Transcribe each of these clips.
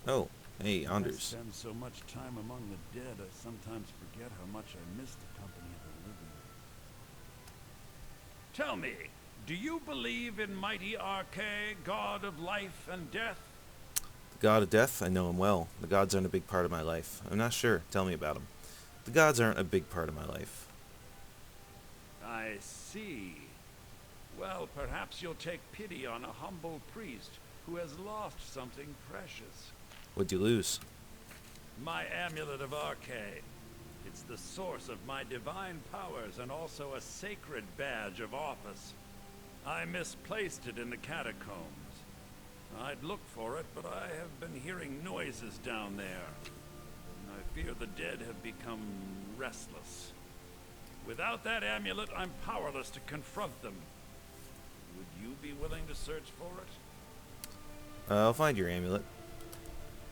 Oh, hey, I Anders. spend so much time among the dead, I sometimes forget how much I miss the company of the living. Tell me, do you believe in mighty Arkay, god of life and death? The god of death? I know him well. The gods aren't a big part of my life. I'm not sure. Tell me about him. The gods aren't a big part of my life. I see. Well, perhaps you'll take pity on a humble priest who has lost something precious. What'd you lose? My Amulet of Arkay. It's the source of my divine powers and also a sacred badge of office. I misplaced it in the catacombs. I'd look for it, but I have been hearing noises down there. I fear the dead have become restless. Without that amulet, I'm powerless to confront them. Would you be willing to search for it? I'll find your amulet.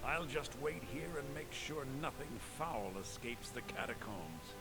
I'll just wait here and make sure nothing foul escapes the catacombs.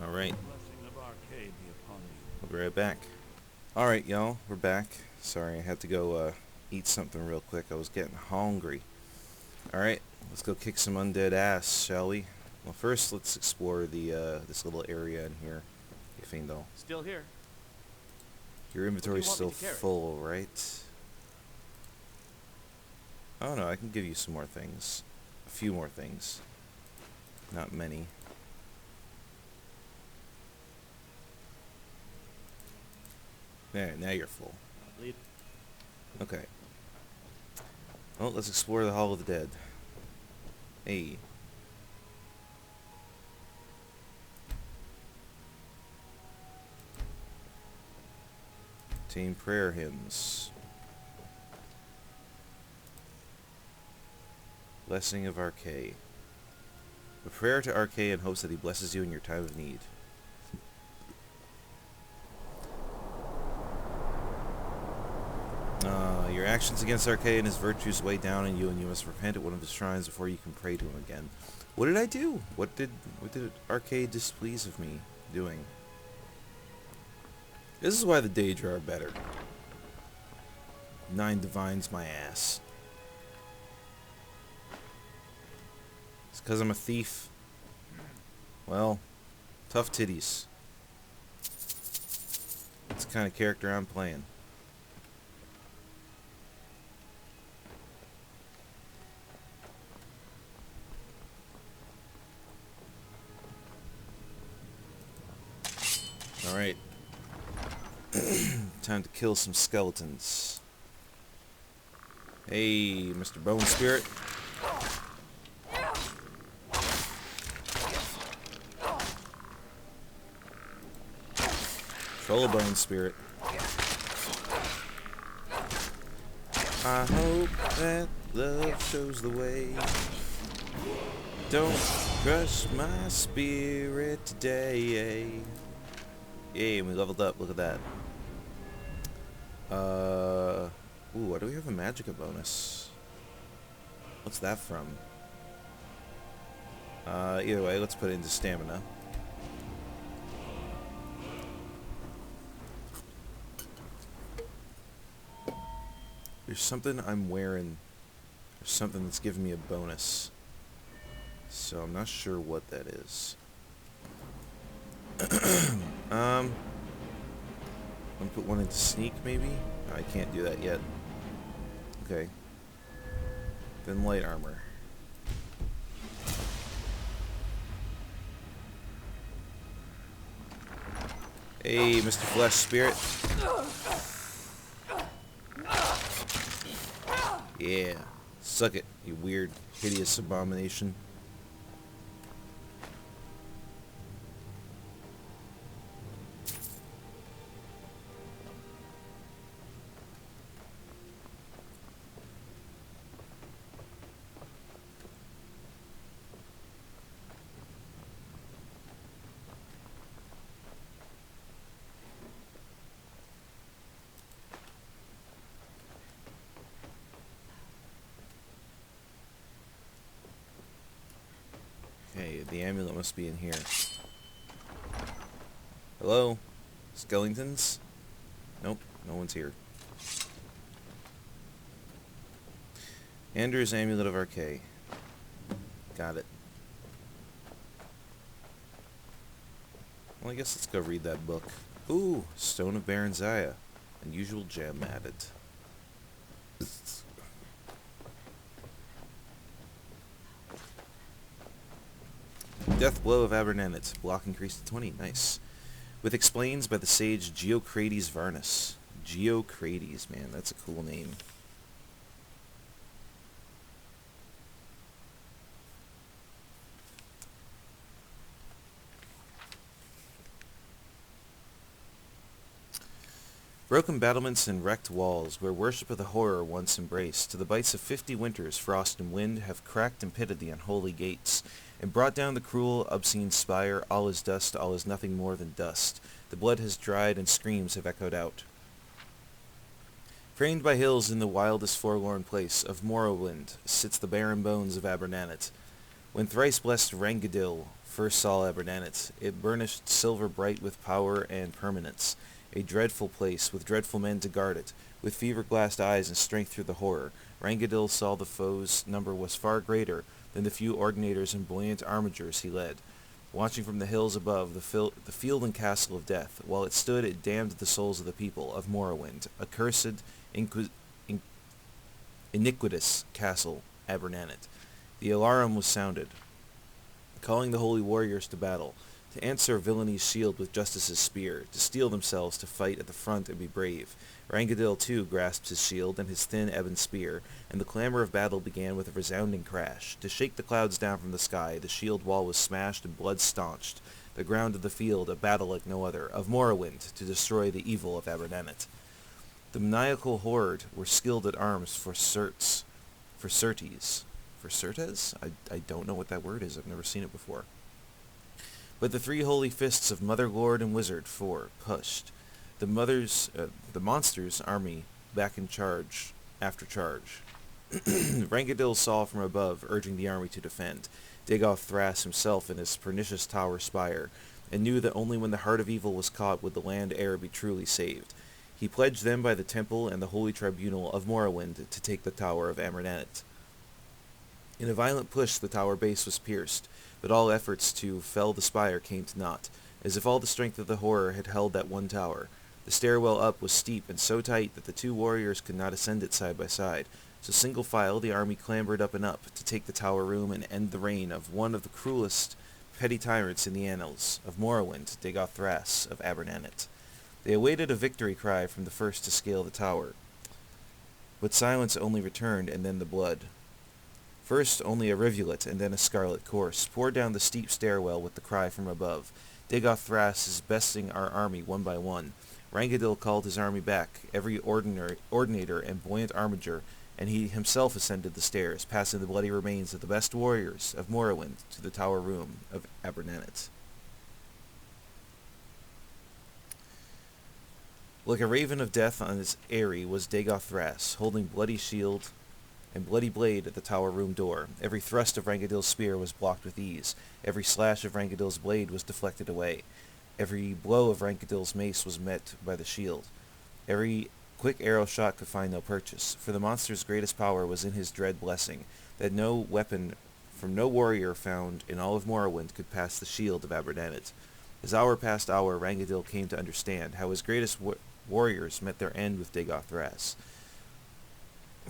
Alright, The blessing of Arkay be upon you. we'll be right back. Alright, y'all, we're back. Sorry, I had to go eat something real quick. I was getting hungry. Alright, let's go kick some undead ass, shall we? Well, first, let's explore the this little area in here. Gefindal. Still here. Your inventory's want me still to carry? full, right? Oh no, I can give you some more things. A few more things. Not many. There, now you're full. Lead. Okay. Well, let's explore the Hall of the Dead. Hey. Team prayer hymns. Blessing of Arkay. A prayer to Arkay in hopes that he blesses you in your time of need. Your actions against Arkay and his virtues weigh down on you, and you must repent at one of his shrines before you can pray to him again. What did I do? What did Arkay displease of me doing? This is why the Daedra are better. 9 divines my ass. It's because I'm a thief. Well, tough titties. That's the kind of character I'm playing. Alright. Time to kill some skeletons. Hey, Mr. Bone Spirit. Troll Bone Spirit. I hope that love shows the way. Don't crush my spirit today. Yay, we leveled up. Look at that. Ooh, why do we have a magicka bonus? What's that from? Either way, let's put it into stamina. There's something I'm wearing. There's something that's giving me a bonus. So I'm not sure what that is. I'm gonna put one into sneak, maybe? No, I can't do that yet. Okay. Then light armor. Hey, Mr. Flesh Spirit. Yeah. Suck it, you weird, hideous abomination. Okay, the amulet must be in here. Hello? Skeletons? Nope, no one's here. Andurs Amulet of Arkay. Got it. Well, I guess let's go read that book. Ooh, Stone of Baron Zaya. Unusual gem added. Death Blow of Abernanet. Block increased to 20. Nice. With explains by the sage Geocrates Varnus. Geocrates, man, that's a cool name. Broken battlements and wrecked walls, where worship of the horror once embraced, to the bites of 50 winters, frost and wind, have cracked and pitted the unholy gates, and brought down the cruel, obscene spire. All is dust, all is nothing more than dust. The blood has dried, and screams have echoed out. Framed by hills in the wildest forlorn place of Morrowind sits the barren bones of Abernanet. When thrice blessed Rangadil first saw Abernanet, it burnished silver bright with power and permanence. A dreadful place, with dreadful men to guard it, with fever-glassed eyes and strength through the horror. Rangadil saw the foe's number was far greater than the few ordinators and buoyant armigers he led. Watching from the hills above the field and castle of death, while it stood, it damned the souls of the people of Morrowind, accursed, iniquitous castle, Abernanet. The alarum was sounded, calling the holy warriors to battle, to answer villaini's shield with justice's spear, to steel themselves to fight at the front and be brave. Rangadil, too, grasped his shield and his thin ebon spear, and the clamor of battle began with a resounding crash. To shake the clouds down from the sky, the shield wall was smashed and blood staunched. The ground of the field, a battle like no other, of Morrowind, to destroy the evil of Abernanet. The maniacal horde were skilled at arms for Certes. For Certes? I don't know what that word is. I've never seen it before. But the three holy fists of Mother, Lord, and Wizard pushed the monster's army back in charge after charge. Rangadil saw from above, urging the army to defend. Dagoth Thras himself in his pernicious tower spire, and knew that only when the heart of evil was caught would the land heir be truly saved. He pledged them by the temple and the holy tribunal of Morrowind to take the tower of Abernanet. In a violent push, the tower base was pierced, but all efforts to fell the spire came to naught, as if all the strength of the horror had held that one tower. The stairwell up was steep and so tight that the two warriors could not ascend it side by side, so single file the army clambered up and up to take the tower room and end the reign of one of the cruelest petty tyrants in the annals of Morrowind, Dagoth Thras of Abernanet. They awaited a victory cry from the first to scale the tower, but silence only returned, and then the blood. First only a rivulet, and then a scarlet course, poured down the steep stairwell with the cry from above. Dagoth Thras is besting our army one by one. Rangadil called his army back, every ordinator and buoyant armiger, and he himself ascended the stairs, passing the bloody remains of the best warriors of Morrowind to the tower room of Abernanet. Like a raven of death on his eyrie was Dagoth Thras, holding bloody shield and bloody blade at the tower room door. Every thrust of Rangadil's spear was blocked with ease. Every slash of Rangadil's blade was deflected away. Every blow of Rangadil's mace was met by the shield. Every quick arrow shot could find no purchase, for the monster's greatest power was in his dread blessing, that no weapon from no warrior found in all of Morrowind could pass the shield of Abernanet. As hour passed hour, Rangadil came to understand how his greatest warriors met their end with Dagoth Thras.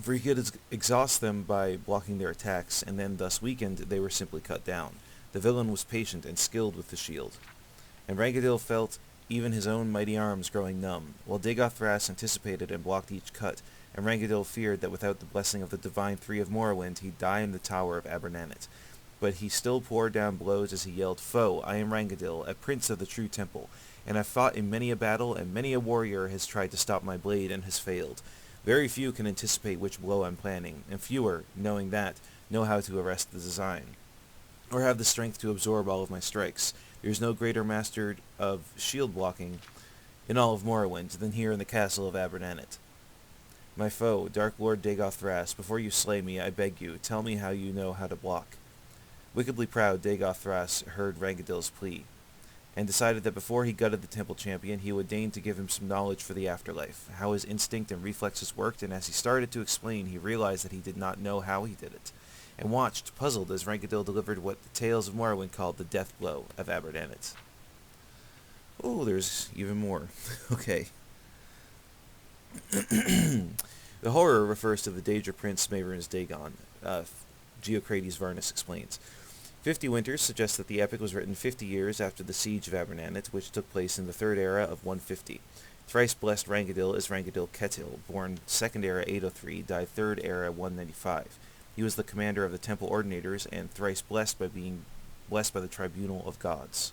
For he could exhaust them by blocking their attacks, and then, thus weakened, they were simply cut down. The villain was patient and skilled with the shield, and Rangadil felt even his own mighty arms growing numb, while Dagoth Thras anticipated and blocked each cut, and Rangadil feared that without the blessing of the Divine Three of Morrowind he'd die in the tower of Abernanet. But he still poured down blows as he yelled, "Foe, I am Rangadil, a prince of the true temple, and I've fought in many a battle, and many a warrior has tried to stop my blade and has failed. Very few can anticipate which blow I'm planning, and fewer, knowing that, know how to arrest the design, or have the strength to absorb all of my strikes. There is no greater master of shield blocking in all of Morrowind than here in the castle of Abernanet. My foe, Dark Lord Dagoth Thras, before you slay me, I beg you, tell me how you know how to block." Wickedly proud, Dagoth Thras heard Rangadil's plea, and decided that before he gutted the temple champion, he would deign to give him some knowledge for the afterlife, how his instinct and reflexes worked, and as he started to explain, he realized that he did not know how he did it, and watched, puzzled, as Rankadil delivered what the tales of Morrowind called the death blow of Aberdanet. Oh, there's even more. Okay. The horror refers to the Daedra Prince Mavor's Dagon, Geocrates Varnus explains. 50 Winters suggests that the epic was written 50 years after the siege of Aberdanet, which took place in the Third Era of 150. Thrice blessed Rangadil is Rangadil Ketil, born 2nd Era 803, died 3rd Era 195. He was the commander of the Temple Ordinators and thrice blessed by being blessed by the Tribunal of Gods.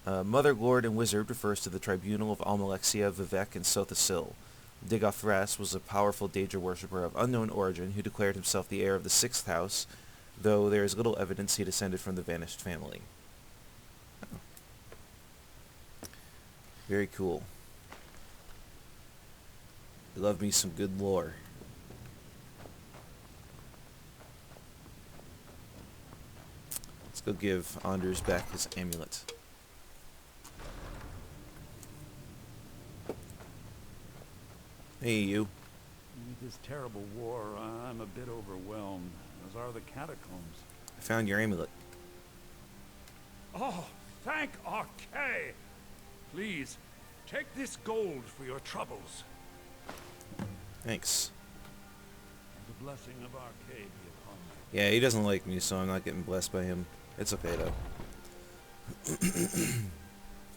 Mother, Lord, and Wizard refers to the Tribunal of Almalexia, Vivek, and Sothasil. Digothras was a powerful Daedra worshipper of unknown origin who declared himself the heir of the 6th house, though there is little evidence he descended from the vanished family. Oh. Very cool. I love me some good lore. Let's go give Andurs back his amulet. Hey, you. With this terrible war, I'm a bit overwhelmed, as are the catacombs. I found your amulet. Oh, thank Arkay! Please, take this gold for your troubles. Thanks. The blessing of Arkay be upon you. Yeah, he doesn't like me, so I'm not getting blessed by him. It's okay, though.